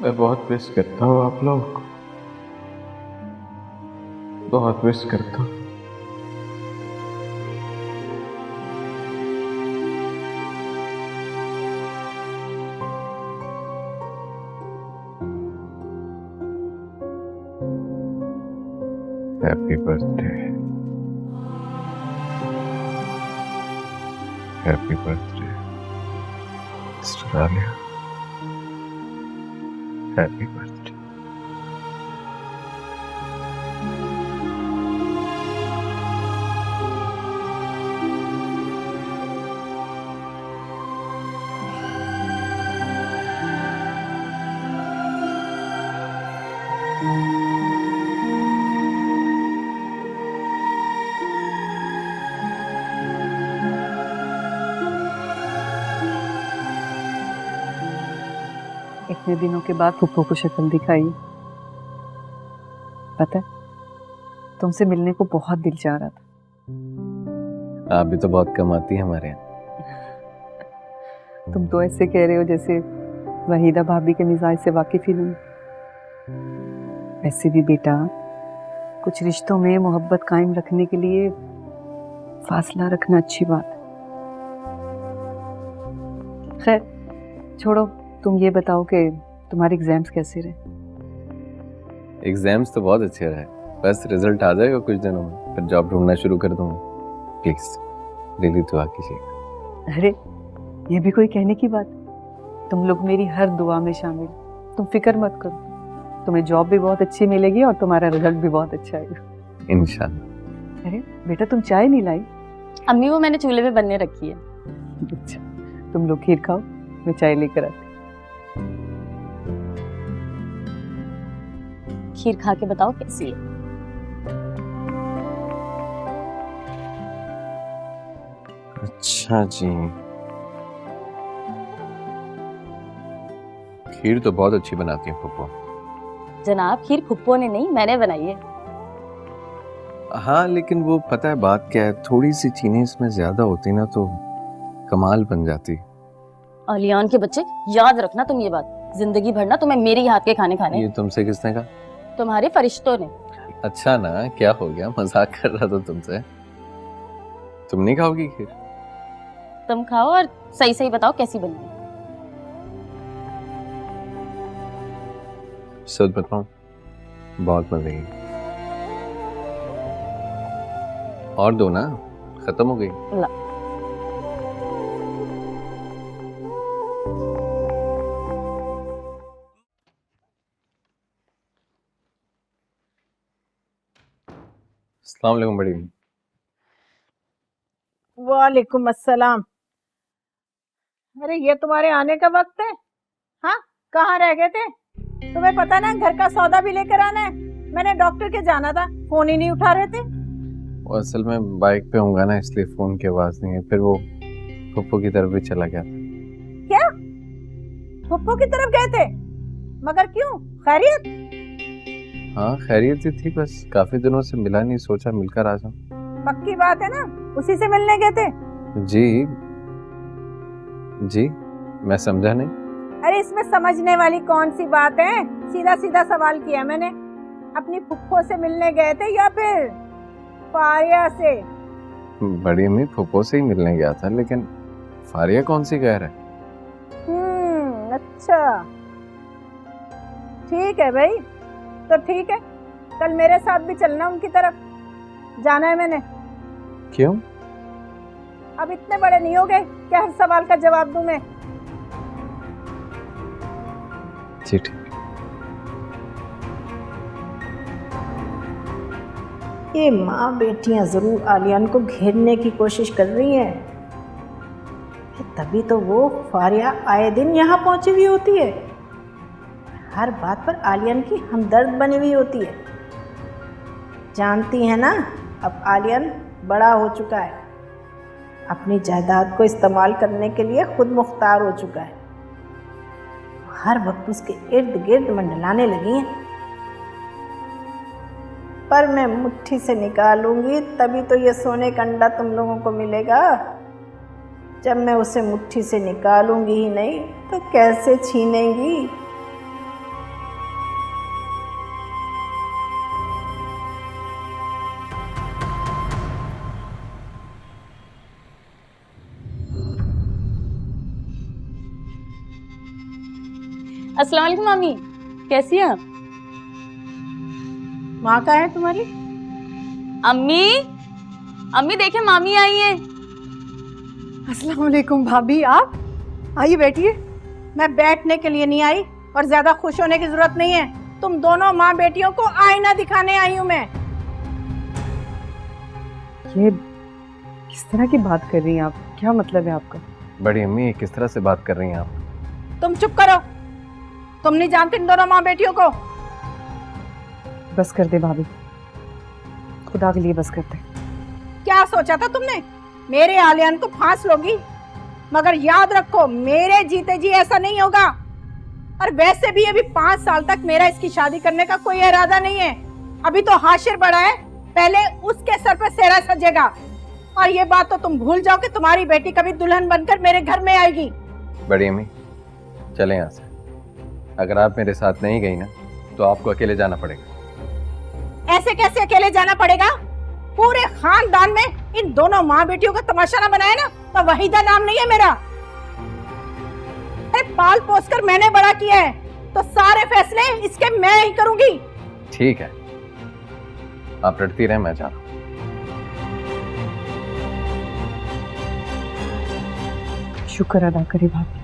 मैं बहुत मिस करता हूँ आप लोगों को, बहुत मिस करता हूँ। Happy birthday, happy birthday mister Alia, happy birthday. इतने दिनों के बाद फुप्पो को शक्ल दिखाई। पता है तुमसे मिलने को बहुत दिल चाह रहा था। आप भी तो बहुत कम आती हैं हमारे यहाँ। तुम तो ऐसे कह रहे हो जैसे वहीदा भाभी के मिजाज से वाकिफ ही नहीं। ऐसे भी बेटा कुछ रिश्तों में मोहब्बत कायम रखने के लिए फासला रखना अच्छी बात है। खैर छोड़ो, तुम ये बताओ कि तुम्हारे एग्जाम्स कैसे रहे? एग्जाम्स तो बहुत अच्छे रहे, बस रिजल्ट आ जाएगा कुछ दिनों में, फिर जॉब ढूंढना शुरू कर दूंगा। प्लीज दिली दुआ कीजिएगा। अरे ये भी कोई कहने की बात? तुम लोग मेरी हर दुआ में शामिल। तुम फिक्र मत करो, तुम्हें जॉब भी बहुत अच्छी मिलेगी और तुम्हारा रिजल्ट भी बहुत अच्छा आएगा इंशाल्लाह। अरे बेटा तुम चाय नहीं लाई? अम्मी वो मैंने चूल्हे पे बनने रखी है। अच्छा तुम लोग खीर खाओ, मैं चाय लेकर आती। खीर खा के बताओ कैसी है। अच्छा जी, खीर तो बहुत अच्छी बनाती हैं फुप्पो। जनाब खीर फुप्पो ने नहीं मैंने बनाई है। हाँ लेकिन वो पता है बात क्या है, थोड़ी सी चीनी इसमें ज्यादा होती ना तो कमाल बन जाती। अलियान के बच्चे याद रखना तुम ये बात, जिंदगी भर ना तुम्हें मेरे ही हाथ के खाने खाने। ये तुमसे किसने कहा? तुम्हारे फरिश्तों ने। अच्छा ना, क्या हो गया, मजाक कर रहा था तुमसे। तुम नहीं खाओगी खीर? तुम खाओ और सही सही बताओ कैसी बनी है। सच बताऊं, बहुत मजे की। और दो ना, खत्म हो गई। ला। अस्सलाम वालेकुम बड़ी अम्मी। वालेकुम अस्सलाम। अरे ये तुम्हारे आने का वक्त है? हाँ, कहाँ रह गए थे? तुम्हें पता ना घर का सौदा भी लेकर आना है। मैंने डॉक्टर के जाना था, फोन ही नहीं उठा रहे थे। वो असल में बाइक पे होऊंगा ना, इसलिए फोन की आवाज नहीं है। फिर वो पप्पू की तरफ भी चला गया था। क्या? पप्पू की तरफ गए थे? मगर क्यों? खैरियत? हाँ खैरियत ही थी, बस काफी दिनों से मिला नहीं, सोचा मिलकर आ जाऊं। पक्की बात है ना, उसी से मिलने गए थे? जी जी, मैं समझा नहीं। अरे इसमें समझने वाली कौन सी बात है? सीधा सीधा सवाल किया मैंने। अपनी फुफ्फो से मिलने गए थे या फिर फारिया से? बड़ी अम्मी फुप्पो से ही मिलने गया था, लेकिन फारिया कौन सी कह रहा है? अच्छा ठीक है भाई, तो ठीक है, कल मेरे साथ भी चलना उनकी तरफ। जाना है मैंने। क्यों? अब इतने बड़े नहीं हो गए क्या हर सवाल का जवाब दूं मैं? जी ठीक। ये माँ बेटियां जरूर आलियान को घेरने की कोशिश कर रही हैं। तभी तो वो फारिया आए दिन यहाँ पहुंची हुई होती है, हर बात पर आलियान की हमदर्द बनी हुई होती है। जानती है ना, अब आलियान बड़ा हो चुका है, अपनी जायदाद को इस्तेमाल करने के लिए खुद मुख्तार हो चुका है। हर वक्त उसके इर्द गिर्द मंडलाने लगी हैं। पर मैं मुट्ठी से निकालूंगी तभी तो ये सोने का अंडा तुम लोगों को मिलेगा। जब मैं उसे मुट्ठी से निकालूंगी ही नहीं तो कैसे छीनेंगी? अस्सलाम वालेकुम मामी, कैसी हैं आप? माँ कहाँ है तुम्हारी? अम्मी, अम्मी देखे मामी आई हैं। अस्सलाम वालेकुम भाभी, आप आइए बैठिए। मैं बैठने के लिए नहीं आई और ज्यादा खुश होने की जरूरत नहीं है। तुम दोनों माँ बेटियों को आईना दिखाने आई हूँ मैं। ये किस तरह की बात कर रही हैं आप? क्या मतलब है आपका? बड़ी अम्मी ये किस तरह से बात कर रही हैं आप? तुम चुप करो, तुम नहीं जानते इन दोनों माँ बेटियों को। बस कर दे भाभी, खुदा के लिए बस कर दे। क्या सोचा था तुमने? मेरे आलियान को फांस लोगी? मगर याद रखो, मेरे जीते जी ऐसा नहीं होगा। और वैसे भी अभी 5 साल तक मेरा इसकी शादी करने का कोई इरादा नहीं है। अभी तो हाशिर बड़ा है, पहले उसके सर पर सेहरा सजेगा। और ये बात तो तुम भूल जाओ कि तुम्हारी बेटी कभी दुल्हन बनकर मेरे घर में आएगी। बड़ी अम्मी चले यहाँ से। अगर आप मेरे साथ नहीं गई ना तो आपको अकेले जाना पड़ेगा। ऐसे कैसे अकेले जाना पड़ेगा? पूरे खानदान में इन दोनों माँ बेटियों का तमाशा ना बनाए ना तो वहीदा नाम नहीं है मेरा। अरे पाल पोस कर मैंने बड़ा किया है तो सारे फैसले इसके मैं ही करूंगी। ठीक है, आप लड़ती रहे, मैं जा रहा हूँ। शुक्र अदा करे भाभी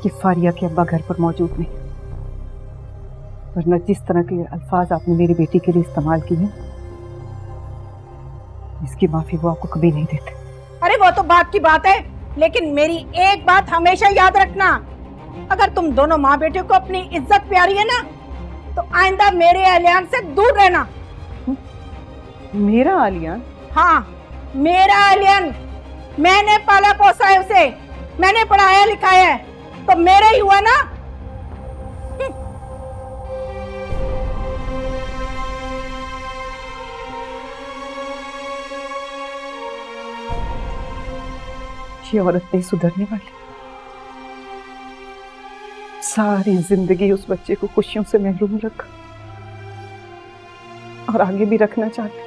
कि फारिया के अब्बा घर पर मौजूद नहीं, वरना जिस तरह के अल्फाज आपने मेरी बेटी के लिए इस्तेमाल किए हैं, इसकी माफी वो आपको कभी नहीं देते। अरे वो तो बात की बात है, लेकिन मेरी एक बात हमेशा याद रखना, अगर तुम दोनों माँ बेटियों को अपनी इज्जत प्यारी है ना तो आइंदा मेरे आलियान से दूर रहना। मेरा आलियान? हाँ, मेरा आलियान। मैंने पाला पोसा है उसे, मैंने पढ़ाया लिखाया है, तो मेरा ही हुआ ना। ये औरत नहीं सुधरने वाली। सारी जिंदगी उस बच्चे को खुशियों से महरूम रखा और आगे भी रखना चाहती।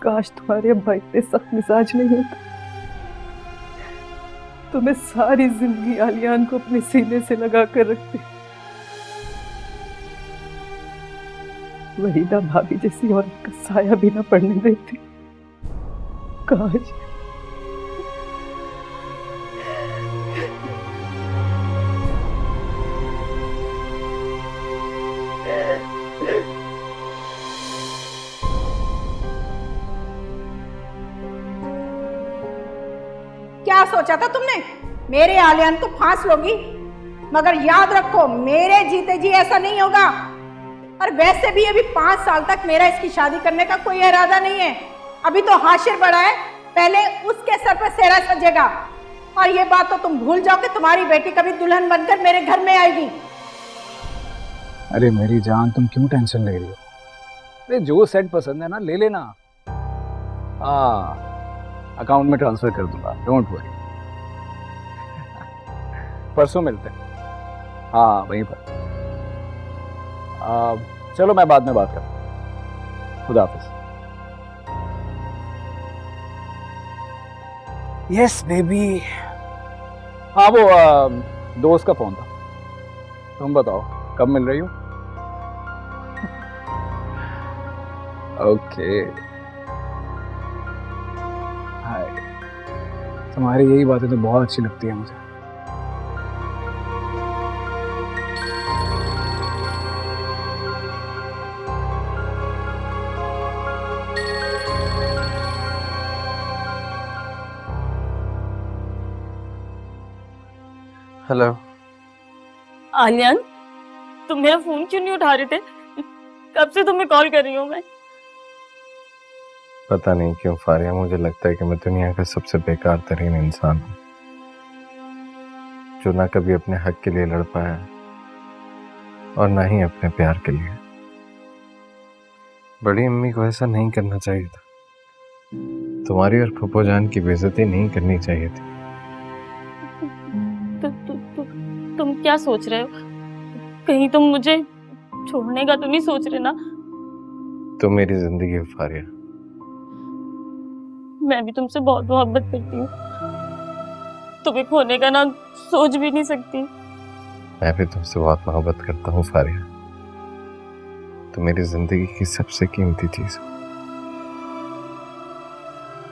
काश तुम्हारे अब्बा इतने सख्त मिजाज नहीं होते तो मैं सारी जिंदगी आलियान को अपने सीने से लगा कर रखती। वहीदा भाभी जैसी औरत का साया भी ना पड़ने देती। काश। सोचा था तुमने? मेरे आलियान को फांस लोगी? मगर याद रखो, मेरे जीते जी ऐसा नहीं होगा। और वैसे भी अभी 5 साल तक मेरा इसकी शादी करने का कोई इरादा नहीं है। अभी तो हाशिर बड़ा है, पहले उसके सर पर सेहरा सजेगा। और ये बात तो तुम भूल जाओ कि तुम्हारी बेटी कभी दुल्हन बनकर मेरे घर में आएगी। अरे मेरी जान, तुम क्यों टेंशन ले रही हो? अरे जो सेट पसंद है ना, ले लेना। हाँ, अकाउंट में ट्रांसफर कर दूंगा, डोंट वरी। परसों मिलते हैं। हाँ, वहीं पर। चलो, मैं बाद में बात करता हूँ। खुदा हाफिज। Yes baby. हाँ, वो दोस्त का फोन था। तुम बताओ कब मिल रही हो? ओके। हाय। तुम्हारी यही बातें तो बहुत अच्छी लगती है मुझे। हेलो आलियान, तुम मेरा फोन क्यों नहीं उठा रहे थे? कब से तुम्हें कॉल कर रही हूँ मैं। पता नहीं क्यों फारिया, मुझे लगता है कि मैं दुनिया का सबसे बेकार तरीन इंसान हूँ, जो ना कभी अपने हक के लिए लड़ पाया और ना ही अपने प्यार के लिए। बड़ी अम्मी को ऐसा नहीं करना चाहिए था। तुम्हारी और फूफो जान की बेइज्जती नहीं करनी चाहिए थी। तुम क्या सोच रहे हो? कहीं तुम मुझे छोड़ने का तो नहीं सोच रहे ना? तुम मेरी जिंदगी हो फारिया। मैं भी तुमसे बहुत मोहब्बत करती हूँ, तुम्हें खोने का ना सोच भी नहीं सकती। मैं भी तुमसे बहुत मोहब्बत करता हूँ फारिया। तुम मेरी जिंदगी की सबसे कीमती चीज हो।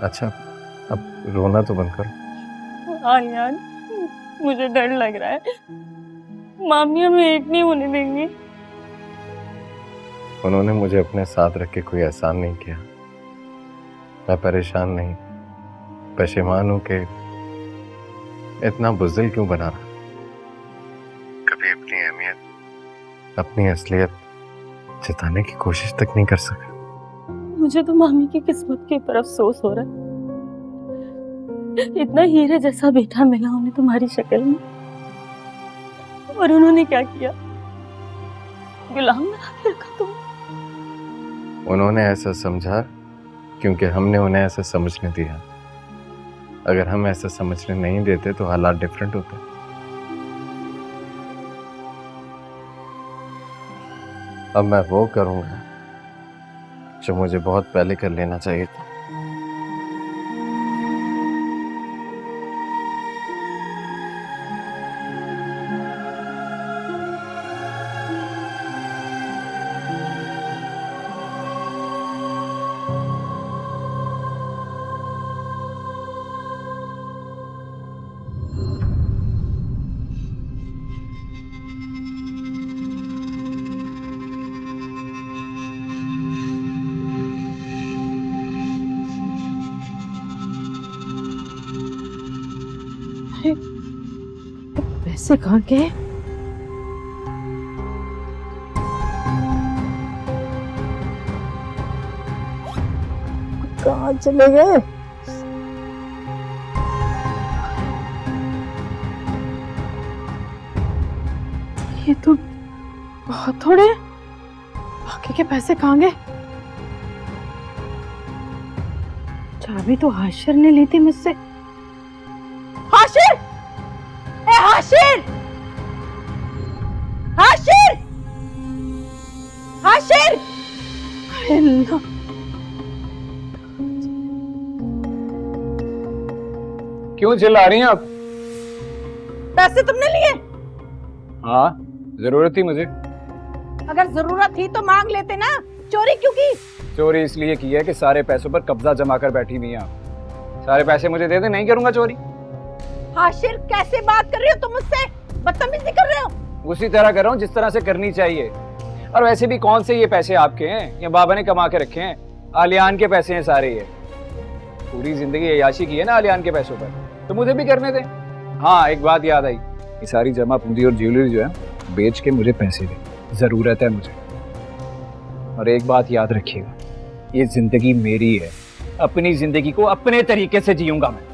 अच्छा, अब रोना तो बंद करो। आलियान, मुझे डर लग रहा है, मामी हमें एक नहीं होने देंगी। उन्होंने मुझे अपने साथ रख के कोई एहसान नहीं किया। मैं परेशान नहीं, पशेमान हूं कि इतना बुज़दिल क्यों बना रहा। कभी अपनी अहमियत, अपनी असलियत जताने की कोशिश तक नहीं कर सका। मुझे तो मामी की किस्मत के ऊपर अफसोस हो रहा है। इतना हीरे जैसा बेटा मिला उन्हें तुम्हारी शक्ल में, और उन्होंने क्या किया? गुलाम बना के रखा तुम। उन्होंने ऐसा समझा क्योंकि हमने उन्हें ऐसा समझने दिया। अगर हम ऐसा समझने नहीं देते तो हालात डिफरेंट होते। अब मैं वो करूंगा जो मुझे बहुत पहले कर लेना चाहिए था। पैसे कहाँ के? कहाँ चले गए? ये तो बहुत थोड़े। बाकी के पैसे कहाँ गए? चाबी तो हाशिर ने ली थी मुझसे। हाशिर! ए हाशिर! हाशिर! हाशिर! अल्लाह, क्यों चिल्ला रही हैं आप? पैसे तुमने लिए? हाँ, जरूरत थी मुझे। अगर जरूरत थी तो मांग लेते ना, चोरी क्यों की? चोरी इसलिए की है कि सारे पैसों पर कब्जा जमा कर बैठी हुई हैं आप। सारे पैसे मुझे दे दे, नहीं करूंगा चोरी। हाशिर, कैसे बात कर रहे हो तुम मुझसे? बदतमीजी कर रहे हो। उसी तरह कर रहा हूँ जिस तरह से करनी चाहिए। और वैसे भी कौन से ये पैसे आपके हैं या बाबा ने कमा के रखे हैं? आलियान के पैसे हैं सारे। ये पूरी जिंदगी अय्याशी की है ना आलियान के पैसों पर। तो मुझे भी करने दें। हाँ, एक बात याद आई, ये सारी जमा पूंजी और ज्वेलरी जो है बेच के मुझे पैसे दे, जरूरत है मुझे। और एक बात याद रखिएगा, ये जिंदगी मेरी है, अपनी जिंदगी को अपने तरीके से जीऊंगा मैं।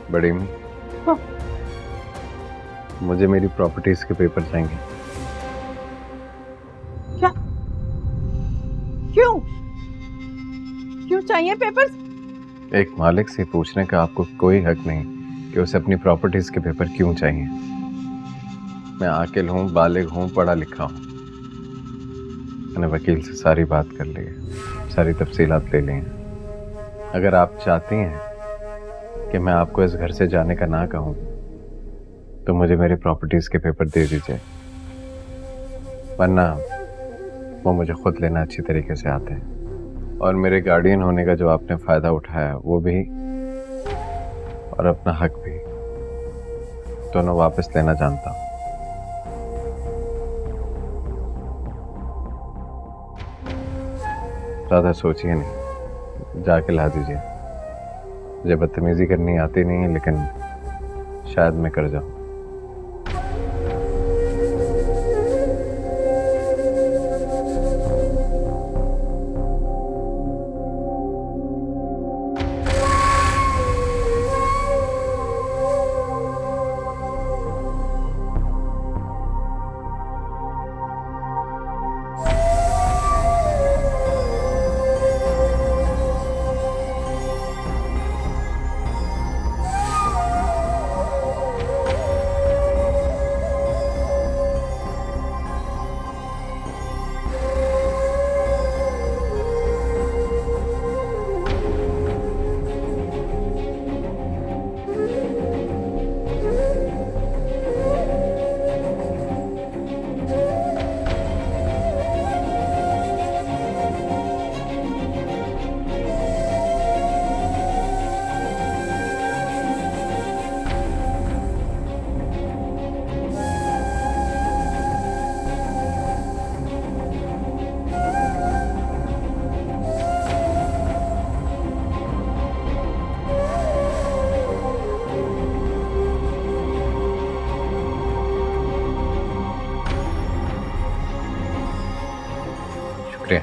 बड़ी अम्मी, मुझे मेरी प्रॉपर्टीज के पेपर चाहिए। क्या? क्यों? क्यों चाहिए पेपर्स? एक मालिक से पूछने का आपको कोई हक नहीं कि उसे अपनी प्रॉपर्टीज के पेपर क्यों चाहिए। मैं आकिल हूँ, बालिग हूँ, पढ़ा लिखा हूँ। मैंने वकील से सारी बात कर ली है, सारी तफसीलात ले ली हैं। अगर आप चाहती हैं कि मैं आपको इस घर से जाने का ना कहूँ तो मुझे मेरी प्रॉपर्टीज के पेपर दे दीजिए, वरना वो मुझे खुद लेना अच्छी तरीके से आते हैं। और मेरे गार्डियन होने का जो आपने फ़ायदा उठाया वो भी और अपना हक भी, दोनों वापस लेना जानता हूँ। ज़्यादा सोचिए नहीं, जाके ला दीजिए। मुझे बदतमीजी करनी आती नहीं है, लेकिन शायद मैं कर जाऊं। शुक्रिया।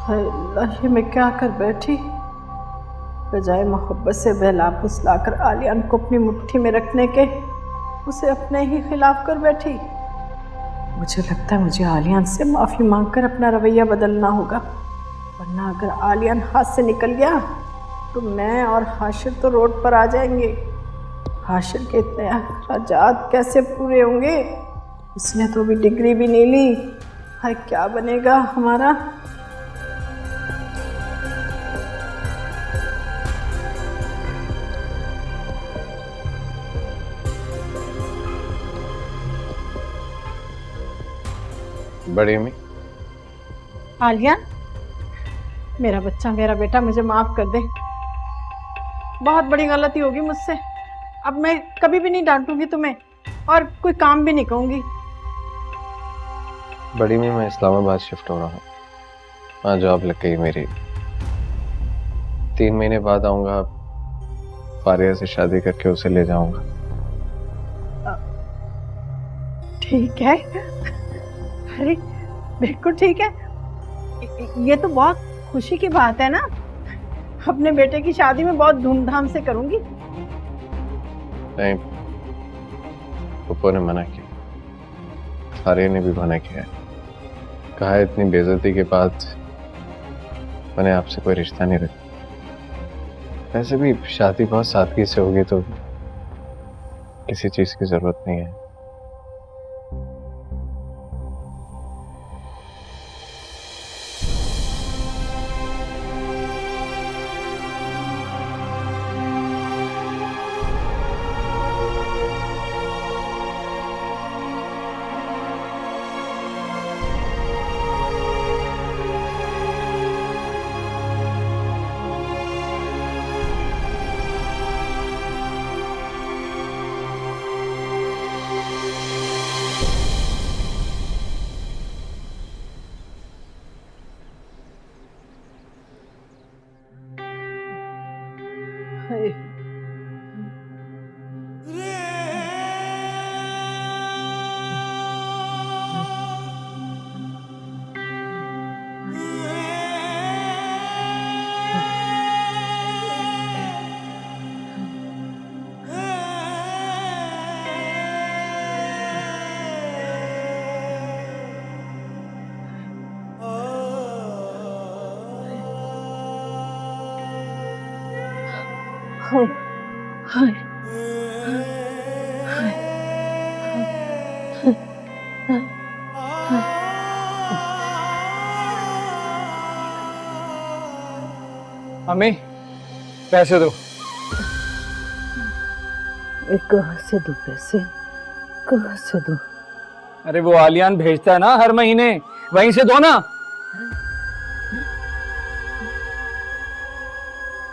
हाय अल्लाह, ये मैं क्या कर बैठी। बजाय मोहब्बत से बहला फुसलाकर आलियान को अपनी मुट्ठी में रखने के उसे अपने ही खिलाफ कर बैठी। मुझे लगता है मुझे आलियान से माफ़ी मांगकर अपना रवैया बदलना होगा, वरना अगर आलियान हाथ से निकल गया तो मैं और हाशिर तो रोड पर आ जाएंगे। हाशिर के इतने अखराजात कैसे पूरे होंगे? उसने तो अभी डिग्री भी नहीं ली। हाय क्या बनेगा हमारा? बड़ी अम्मी, आलिया, मेरा बच्चा, मेरा बेटा, मुझे माफ़ कर दे। बहुत बड़ी गलती होगी मुझसे। अब मैं कभी भी नहीं डांटूंगी तुम्हें और कोई काम भी नहीं कहूंगी। बड़ी अम्मी, मैं इस्लामाबाद शिफ्ट हो रहा हूँ। वहाँ जॉब लग गई मेरी। 3 महीने बाद आऊँगा। फारिया से शादी करके उसे ले जाऊँगा। ठीक है, अरे बिल्कुल ठीक है। ये तो बहुत खुशी की बात है ना। अपने बेटे की शादी में बहुत धूमधाम से करूंगी। नहीं, पप्पू ने मना किया, सारे ने भी मना किया, कहा इतनी बेइज्जती के बाद मैंने आपसे कोई रिश्ता नहीं रखा। वैसे भी शादी बहुत सादगी से होगी तो किसी चीज की जरूरत नहीं है। हाय हाय मम्मी पैसे दो। कहाँ से दूं पैसे, कहाँ से दूं? अरे वो आलियान भेजता है ना हर महीने, वहीं से दो ना।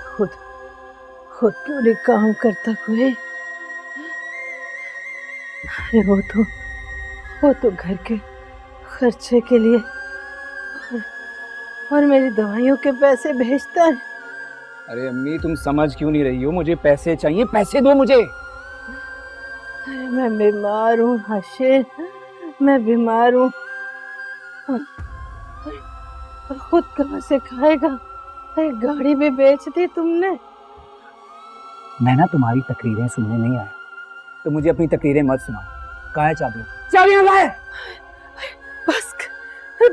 खुद खुद क्यों नहीं काम करता कोई? अरे वो तो घर के खर्चे के लिए और मेरी दवाइयों के पैसे भेजता है। अरे अम्मी तुम समझ क्यों नहीं रही हो, मुझे पैसे चाहिए, पैसे दो मुझे। अरे मैं बीमार हूँ हाशिर, मैं बीमार हूँ। और खुद कहाँ से खाएगा? अरे गाड़ी भी बेच दी तुमने। मैं ना तुम्हारी तकरीरें सुनने नहीं आया, तो मुझे अपनी तकरीरें मत सुनाओ। कहाँ है चाबी? चाबियां लाए।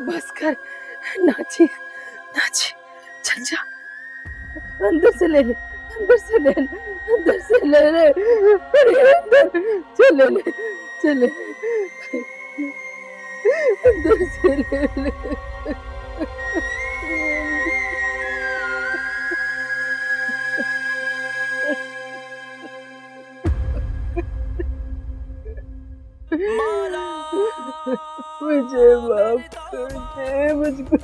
बस कर, नाची चल जा, अंदर से ले ले, अंदर से ले चले अंदर से ले। मुझे माफ कर दे, मुझको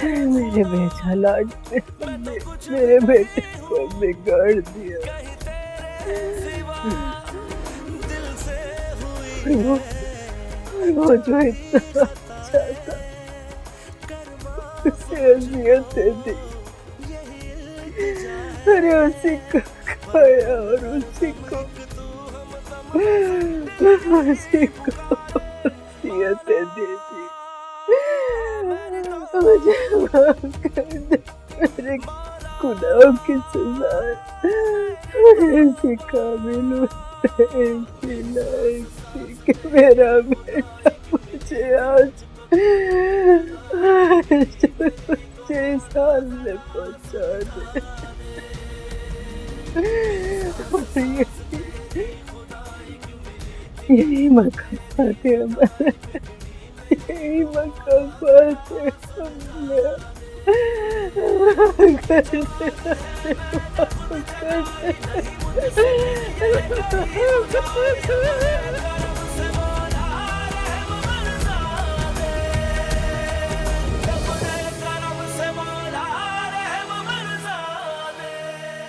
मेरे बेचालाट ने मेरे बेटे को बिगाड़ दिया। वो जो इतना अच्छा था, उसे अज़ियतें दी। अरे उसी को खाया और उसी को अज़ियतें दे दी। मुझे माफ कर दे, मेरे गुनाहों की सजा ऐसी काबिल हूँ, ऐसी लायक थी कि मेरा बेटा मुझे आज इस हाल में पहुँचा दे। यही मकाफात है हमारा, यही मकाफात है हमने।